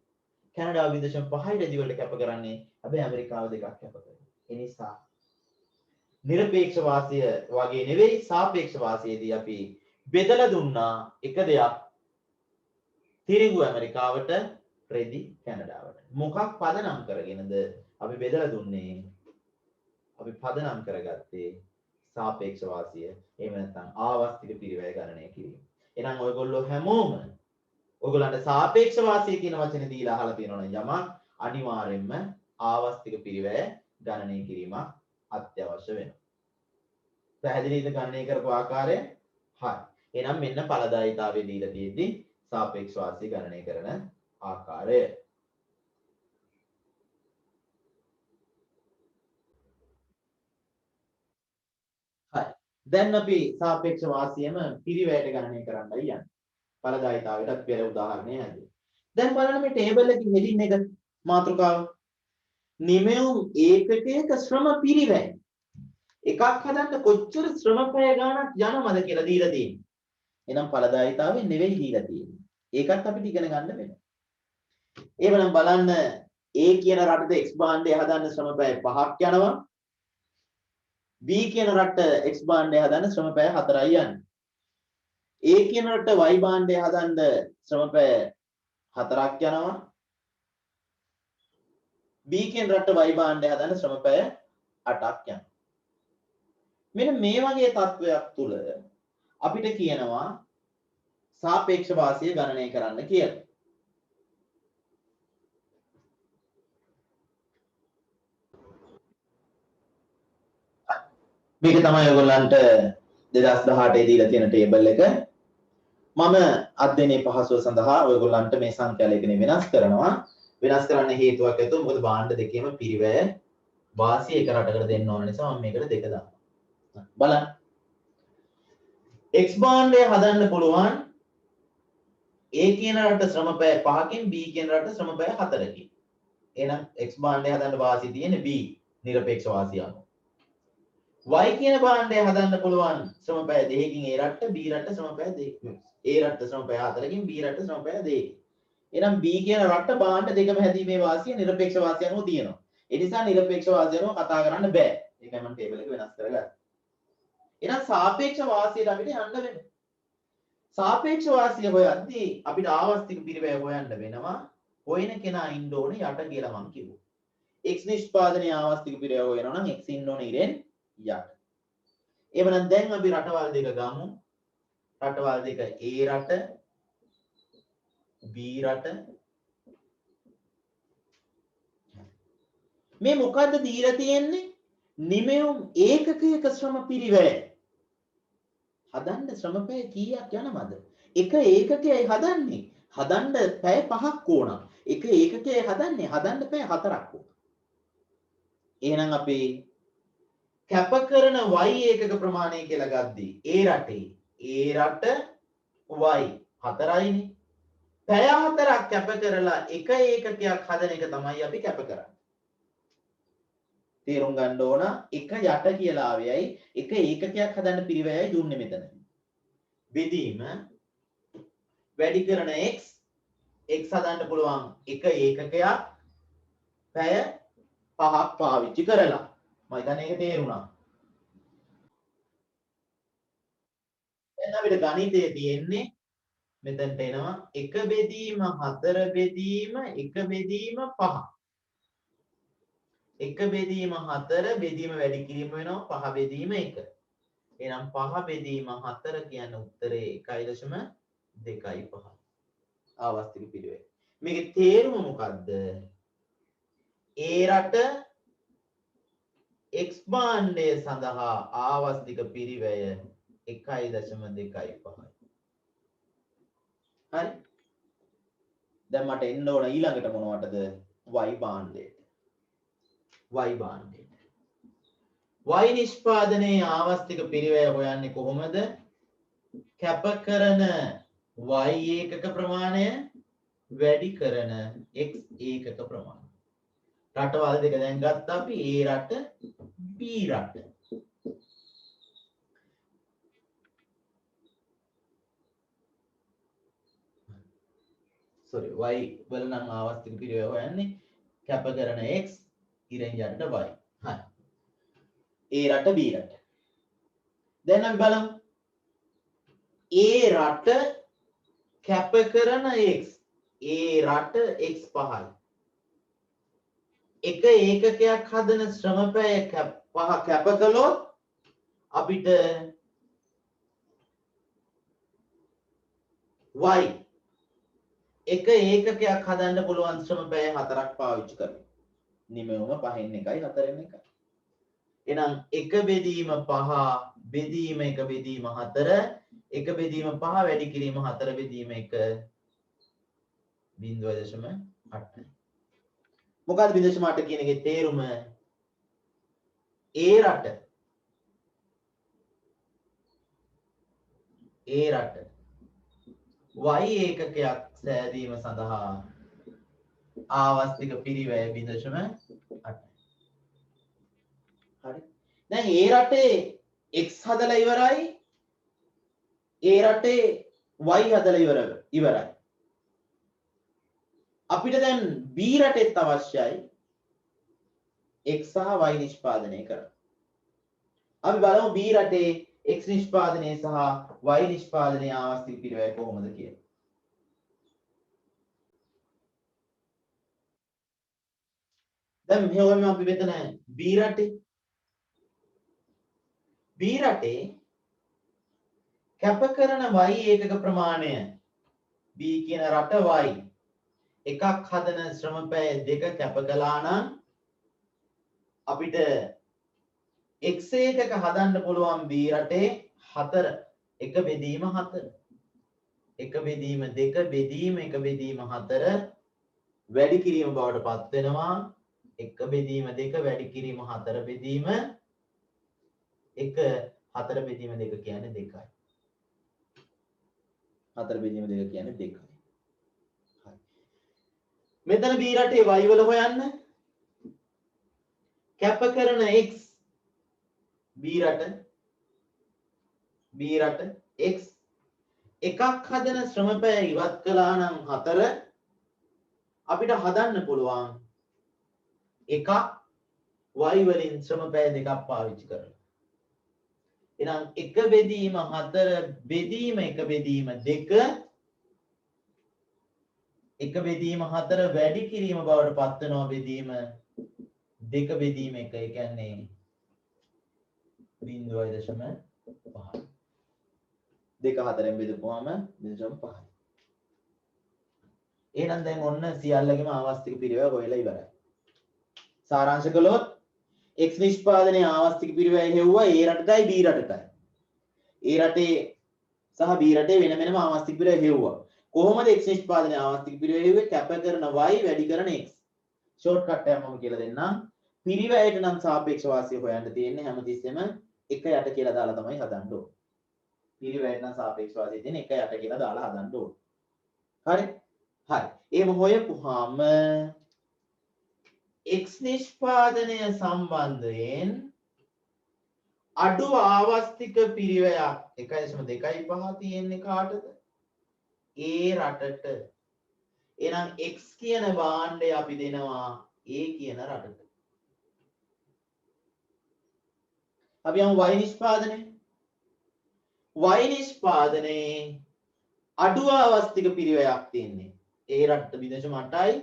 කැනඩාව 0.5යි රෙදි වලට කැප කරන්නේ. හැබැයි ඇමරිකාව 2ක් කැප කරනවා. ඒ නිසා නිරපේක්ෂ වාසිය වගේ නෙවෙයි සාපේක්ෂ වාසියේදී අපි බෙදලා දුන්නා එක දෙයක්. තිරිඟු ඇමරිකාවට රෙදි කැනඩාවට. මොකක් පදනම් කරගෙනද අපි බෙදලා දුන්නේ? අපි පදනම් කරගත්තේ සාපේක්ෂ වාසිය එහෙම නැත්නම් ආවස්තික පිරිවැය ගණනය කිරීම. එහෙනම් ඔයගොල්ලෝ හැමෝම ඔයගොල්ලන්ට සාපේක්ෂ වාසිය කියන වචනේ දීලා අහලා තියෙනවා නම් යමක් අනිවාර්යෙන්ම ආවස්තික පිරිවැය ගණනය කිරීමක් අත්‍යවශ්‍ය වෙනවා. පැහැදිලිද ගණනය කරපු ආකාරය? හරි. එහෙනම් මෙන්න ඵලදායීතාවය දීලා තියෙද්දි සාපේක්ෂ වාසිය ගණනය කරන ආකාරය. හරි. දැන් අපි සාපේක්ෂ වාසියම පිරිවැයට ගණනය කරන්නයි යන්නේ. ඵලදායීතාවයටත් පෙර උදාහරණයක් හැදුවා. දැන් බලන්න මේ ටේබල් එකේ හෙඩින් එක මාතෘකාව. නිමෙවුම් ඒකකයක ශ්‍රම පිරිවැය. එකක් හදන්න කොච්චර ශ්‍රම පැය ගාණක් යනවද කියලා දීලා තියෙනවා. එහෙනම් ඵලදායීතාවය නෙවෙයි දීලා තියෙන්නේ. ඒකත් අපිට ඉගෙන ගන්න වෙනවා. එහෙනම් බලන්න A කියන රටට X භාණ්ඩය හදන්න ශ්‍රම පැය 5ක් යනවා. B කියන රටට X භාණ්ඩය හදන්න ශ්‍රම පැය 4යි යන්නේ. A කියන රටට Y භාණ්ඩය හදන්න ශ්‍රම පැය 4ක් යනවා. B කියන රටට Y භාණ්ඩය හදන්න ශ්‍රම පැය 8ක් යනවා. මෙන්න මේ වගේ තත්වයක් තුල අපිට කියනවා සාපේක්ෂ වාසිය ගණනය කරන්න කියලා. මේක තමයි ඔයගොල්ලන්ට 2018 දීලා තියෙන ටේබල් එක. මම අධ්‍යයනයේ පහසුව සඳහා ඔයගොල්ලන්ට මේ සංඛ්‍යා ලේඛනය වෙනස් කරනවා. වෙනස් කරන්න හේතුවක් ඇතුව මොකද භාණ්ඩ දෙකේම පිරිවැය වාසිය එක රටකට දෙන්න ඕන නිසා මම මේකට 2 දානවා. බලන්න. X භාණ්ඩය හදන්න පුළුවන් A කියන රට ශ්‍රම පැය 5කින් B කියන රට ශ්‍රම පැය 4කින්. එහෙනම් X භාණ්ඩය හදන්න වාසිය තියෙන්නේ B නිරපේක්ෂ වාසිය අනුව. Y කියන භාණ්ඩය හදන්න පුළුවන් ශ්‍රම පැය 2කින් A රට B රට ශ්‍රම පැය 2කින්. A රට ශ්‍රම පැය 4කින් B රට ශ්‍රම පැය 2කින්. එහෙනම් B කියන රට භාණ්ඩ දෙකම හැදීමේ වාසිය නිරපේක්ෂ වාසිය අනුව තියෙනවා. ඒ නිසා නිරපේක්ෂ වාසිය අනුව කතා කරන්න බෑ. ඒකයි මම ටේබල් එක වෙනස් කරගත්තේ. එහෙනම් සාපේක්ෂ වාසියට අපිට යන්න වෙනවා. සාපේක්ෂ වාසිය හොයද්දී අපිට ආවස්තික පිරිවැය හොයන්න වෙනවා. හොයන කෙනා ඉන්න ඕනේ යට කියලා මම කිව්වා. x නිෂ්පාදනයේ ආවස්තික පිරිවැය හොයනවා නම් x ඉන්න ඕනේ ඉරෙන් යට. එවනම් දැන් අපි රටවල් දෙක ගමු. රටවල් දෙක A රට B රට. මේ මොකද්ද දීලා තියෙන්නේ? නිමෙවුම් ඒකකයක ශ්‍රම පිරිවැය. හදන්න ශ්‍රම පැය කීයක් යනවද? එක ඒකකයයි හදන්නේ. හදන්න පැය 5ක් ඕන. එක ඒකකයයි හදන්න පැය 4ක් ඕන. එහෙනම් අපි කැප කරන y ඒකක ප්‍රමාණය කියලා ගද්දී A රටේ A රට y 4යිනේ. පැය 4ක් කැප කරලා එක ඒකකයක් හදන එක තමයි අපි කැප කරන්නේ. තේරුම් ගන්න ඕන එක යට කියලා ආවේයි එක ඒකකයක් හදන්න පිරිවැයයි දුන්නේ මෙතන. බෙදීම වැඩි කරන x හදන්න පුළුවන් එක ඒකකයක් පැය 5ක් පාවිච්චි කරලා. මම හිතන්නේ ඒක තේරුණා. දැන් අපිට ගණිතයේ තියෙන්නේ මෙතනට එනවා 1 බෙදීම 4 බෙදීම 1 බෙදීම 5. 1 බෙදීම 4 බෙදීම වැඩි කිරීම වෙනවා 5 බෙදීම 1. එහෙනම් 5 බෙදීම 4 කියන උත්තරේ 1.25. ආවස්තික පිළිවෙල. මේකේ තේරුම මොකද්ද? A රට X භාණ්ඩය සඳහා ආවස්තික පිරිවැය 1.25. හරි. දැන් මට එන්න ඕන ඊළඟට මොනවටද? Y භාණ්ඩයට. Y භාණ්ඩයට. Y නිෂ්පාදනයේ ආවස්තික පිරිවැය හොයන්නේ කොහොමද? කැප කරන y ඒකක ප්‍රමාණය වැඩි කරන x ඒකක ප්‍රමාණය. රටවල් දෙක දැන් ගත්තා අපි A රට B රට. sorry y වල නම් ආවස්තික පිරිවැය හොයන්නේ කැප කරන x ඉරෙන් යන්න y. හරි. A රට B රට. දැන් අපි බලමු A රට කැප කරන x. A රට x 5යි. එක ඒකකයක් හදන ශ්‍රම පැය 5 කැප කළොත් අපිට y එක ඒකකයක් හදන්න පුළුවන් ශ්‍රම පැය 4ක් පාවිච්චි කරලා. නිමෙවුම 5න් 1යි 4න් 1යි. එහෙනම් 1 බෙදීම 5 බෙදීම 1 බෙදීම 4 1 බෙදීම 5 වැඩි කිරීම 4 බෙදීම 1 0.8යි. මොකක්ද 0.8 කියන එකේ තේරුම? ඒ රට y ඒකකයක් සෑදීම සඳහා ආවස්තික පිරිවැය 0.8යි. හරි. දැන් ඒ රටේ x හදලා ඉවරයි. ඒ රටේ y හදලා ඉවරයි. අපිට දැන් b රටෙත් අවශ්‍යයි x සහ y නිෂ්පාදනය කරන්න. අපි බලමු b රටේ x නිෂ්පාදනය සහ y නිෂ්පාදනයේ ආවස්තික පිරිවැය කොහොමද කියලා. දැන් මෙහෙම අපි මෙතන b රටේ කැප කරන y ඒකක ප්‍රමාණය b කියන රට y එකක් හදන ශ්‍රම පැය 2 කැප කළා නම් අපිට x ඒකක හදන්න පුළුවන් b රටේ 4 1 බෙදීම 4 1 බෙදීම 2 බෙදීම 1 බෙදීම 4 වැඩි කිරීම බවට පත් වෙනවා 1 බෙදීම 2 වැඩි කිරීම 4 බෙදීම 1 4 බෙදීම 2 කියන්නේ 2යි 4 බෙදීම 2 කියන්නේ 2යි. හරි. මෙතන b රටේ y වල හොයන්න කැප කරන x b රට x එකක් හදන ශ්‍රම පැය ඉවත් කළා නම් 4 අපිට හදන්න පුළුවන් එකක් y වලින් ශ්‍රම පැය දෙකක් පාවිච්චි කරලා. එහෙනම් 1 බෙදීම 4 බෙදීම 1 බෙදීම 2 1 බෙදීම 4 වැඩි කිරීම බවට පත් වෙනවා බෙදීම 2 බෙදීම 1 ඒ කියන්නේ 0.5 2 4ෙන් බෙදපුවාම 0.5. එහෙනම් දැන් ඔන්න සියල්ලගේම ආවස්තික පිරිවැය හොයලා ඉවරයි. සාරාංශ කළොත් x නිෂ්පාදනයේ ආවස්තික පිරිවැය හෙව්වා a රටටයි b රටටයි. a රටේ සහ b රටේ වෙන වෙනම ආවස්තික පිරිවැය හෙව්වා. කොහොමද x නිෂ්පාදනයේ ආවස්තික පිරිවැය හෙව්වේ? කැප කරන y වැඩි කරන x. ෂෝට් කට් එකක් මම කියලා දෙන්නම්. පිරිවැයට නම් සාපේක්ෂ වාසිය හොයන්න තියෙන්නේ හැමතිස්සෙම 1 යට කියලා දාලා තමයි හදන්න ඕනේ. පිරිවැයට නම් සාපේක්ෂ වාසිය තියෙන 1 යට කියලා දාලා හදන්න ඕනේ. හරි? හරි. එහෙම හොයපුවාම x නිෂ්පාදනය සම්බන්ධයෙන් අඩු ආවස්තික පිරිවැයක් 1.25 තියෙන්නේ කාටද? A රටට. එහෙනම් x කියන භාණ්ඩය අපි දෙනවා A කියන රටට. අපි යමු y නිෂ්පාදනය. y නිෂ්පාදනයේ අඩු ආවස්තික පිරිවැයක් තියෙන්නේ. A රටට 0.8යි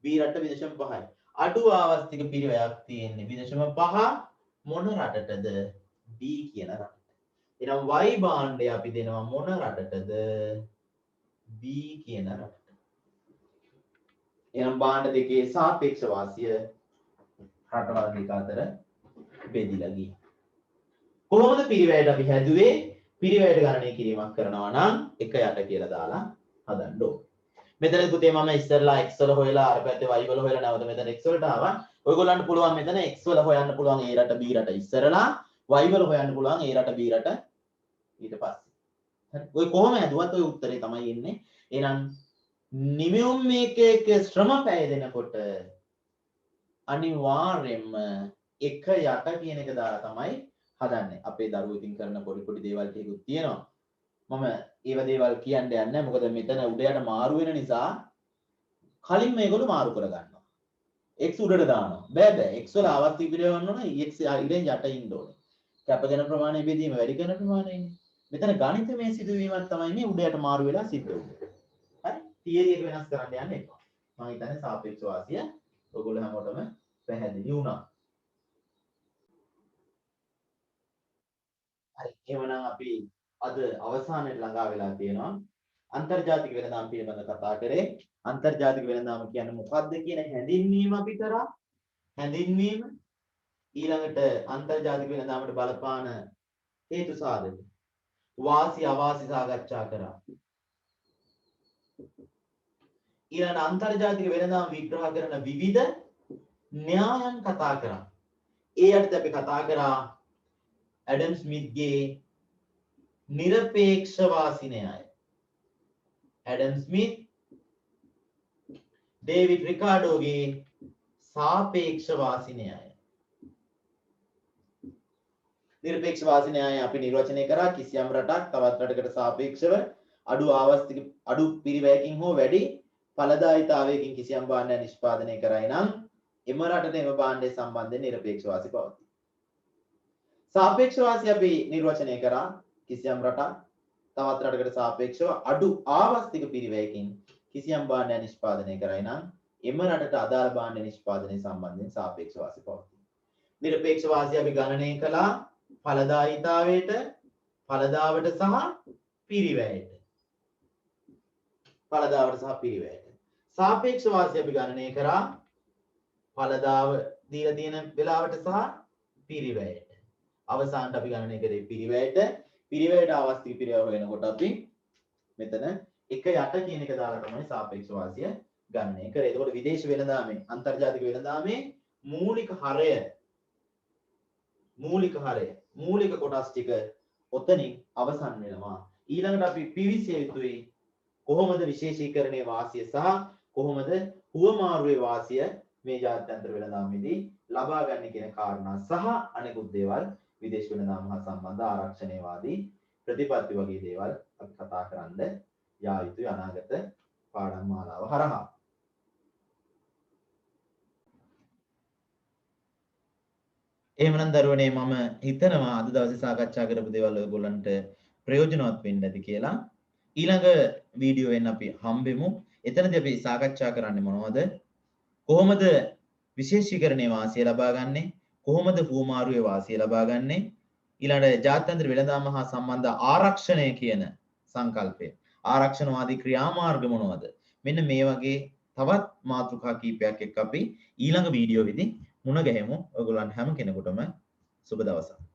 B රටට 0.5යි. අඩු ආවස්තික පිරිවැයක් තියෙන්නේ 0.5 මොන රටටද? B කියන රටට. එහෙනම් y භාණ්ඩය අපි දෙනවා මොන රටටද? B කියන රටට. එහෙනම් භාණ්ඩ දෙකේ සාපේක්ෂ වාසිය රටවල් දෙක අතර බෙදිලා ගියා. කොහොමද පිරිවැයට අපි හැදුවේ? පිරිවැයට ගණනය කිරීමක් කරනවා නම් 1 යට කියලා දාලා හදන්න ඕනේ. මෙතන පුතේ මම ඉස්සරලා x වල හොයලා අර පැත්තේ y වල හොයලා නැවත මෙතන x වලට ආවා. ඔයගොල්ලන්ට පුළුවන් මෙතන x වල හොයන්න පුළුවන් a රට b රට ඉස්සරලා y වල හොයන්න පුළුවන් a රට b රට ඊට පස්සේ. හරි. ඔය කොහොම හැදුවත් ඔය උත්තරේ තමයි එන්නේ. එහෙනම් නිමියුම් මේකේක ශ්‍රම පැය දෙනකොට අනිවාර්යයෙන්ම 1 යට කියන එක දාලා තමයි හදන්නේ. අපේ දරුවෝ ඉතින් කරන පොඩි දේවල් ටිකකුත් තියෙනවා. මම ඒව දේවල් කියන්න යන්නේ නැහැ. මොකද මෙතන උඩයට මාරු වෙන නිසා කලින් මේගොල්ලෝ මාරු කර ගන්නවා. x උඩට දානවා. බෑ x වල ආවර්තික පිළිවෙල ගන්න ඕන x ඉරෙන් යට ඉන්න ඕනේ. කැපගෙන ප්‍රමාණය බෙදීම වැඩි කරන ප්‍රමාණයනේ. මෙතන ගණිතමය සිදුවීමක් තමයි මේ උඩයට මාරු වෙලා සිද්ධ වෙන්නේ. හරි? තියරි එක වෙනස් කරන්න යන්න එපා. මම හිතන්නේ සාපේක්ෂ වාසිය ඔයගොල්ලෝ හැමෝටම පැහැදිලි වුණා. හරි. එහෙමනම් අපි අද අවසානයේ ළඟා වෙලා තියෙනවා. අන්තර්ජාතික වෙළඳාම් පිළිබඳව කතා කරේ. අන්තර්ජාතික වෙළඳාම කියන්නේ මොකක්ද කියන හැඳින්වීම අපි කරා. හැඳින්වීම ඊළඟට අන්තර්ජාතික වෙළඳාමට බලපාන හේතු සාධක. වාසි අවාසි සාකච්ඡා කරා. ඊළඟ අන්තර්ජාතික වෙළඳාම විග්‍රහ කරන විවිධ න්‍යායන් කතා කරා. ඒ යටතේ අපි කතා කරා ඇඩම් ස්මිත්ගේ නිරපේක්ෂ වාසි න්‍යාය. ඇඩම් ස්මිත් ඩේවිඩ් රිකාඩෝගේ සාපේක්ෂ වාසි න්‍යාය. නිරපේක්ෂ වාසි න්‍යාය අපි නිර්වචනය කරා කිසියම් රටක් තවත් රටකට සාපේක්ෂව අඩු ආවස්තික අඩු පිරිවැයකින් හෝ වැඩි ඵලදායීතාවයකින් කිසියම් භාණ්ඩයක් නිෂ්පාදනය කරයි නම් එම රටට එම භාණ්ඩය සම්බන්ධයෙන් නිරපේක්ෂ වාසි පවතී. සාපේක්ෂ වාසි අපි නිර්වචනය කරා කිසියම් රටක් තවත් රටකට සාපේක්ෂව අඩු ආවස්තික පිරිවැයකින් කිසියම් භාණ්ඩයක් නිෂ්පාදනය කරයි නම් එම රටට අදාළ භාණ්ඩ නිෂ්පාදනය සම්බන්ධයෙන් සාපේක්ෂ වාසි පවතී. නිරපේක්ෂ වාසි අපි ගණනය කළා ඵලදායීතාවයට, ඵලදාවට සහ පිරිවැයට. ඵලදාවට සහ පිරිවැයට. සාපේක්ෂ වාසි අපි ගණනය කරා ඵලදාව දීලා තියෙන වෙලාවට සහ පිරිවැයට. අවසානට අපි ගණනය කරේ පිරිවැයට. පිරිවැයට ආවස්තික පිරිවැය වෙනකොට අපි මෙතන එක යට කියන එක දාලා තමයි සාපේක්ෂ වාසිය ගණනය කරේ. එතකොට විදේශ වෙළඳාමේ අන්තර්ජාතික වෙළඳාමේ මූලික කොටස් ටික ඔතනින් අවසන් වෙනවා. ඊළඟට අපි පිවිසිය යුතුයි කොහොමද විශේෂීකරණයේ වාසිය සහ කොහොමද හුවමාරුවේ වාසිය මේ ජාත්‍යන්තර වෙළඳාමේදී ලබා ගන්න කියන කාරණා සහ අනෙකුත් දේවල් විදේශ වෙළඳාම හා සම්බන්ධ ආරක්ෂණයවාදී ප්‍රතිපත්ති වගේ දේවල් අපි කතා කරන්න යා යුතුයි අනාගත පාඩම් මාලාව හරහා. එහෙමනම් දරුවනේ මම හිතනවා අද දවසේ සාකච්ඡා කරපු දේවල් ඔයගොල්ලන්ට ප්‍රයෝජනවත් වෙන්න ඇති කියලා. ඊළඟ වීඩියෝවෙන් අපි හම්බෙමු. එතනදී අපි සාකච්ඡා කරන්නේ මොනවද? කොහොමද විශේෂීකරණයේ වාසිය ලබා ගන්නෙ? කොහොමද හුවමාරුවේ වාසිය ලබා ගන්නෙ? ඊළඟට ජාත්‍යන්තර වෙළඳාම හා සම්බන්ධ ආරක්ෂණය කියන සංකල්පය. ආරක්ෂණවාදී ක්‍රියාමාර්ග මොනවද? මෙන්න මේ වගේ තවත් මාතෘකා කීපයක් එක්ක අපි ඊළඟ වීඩියෝවේදී මුණ ගැහෙමු. ඔයගොල්ලන් හැම කෙනෙකුටම සුබ දවසක්.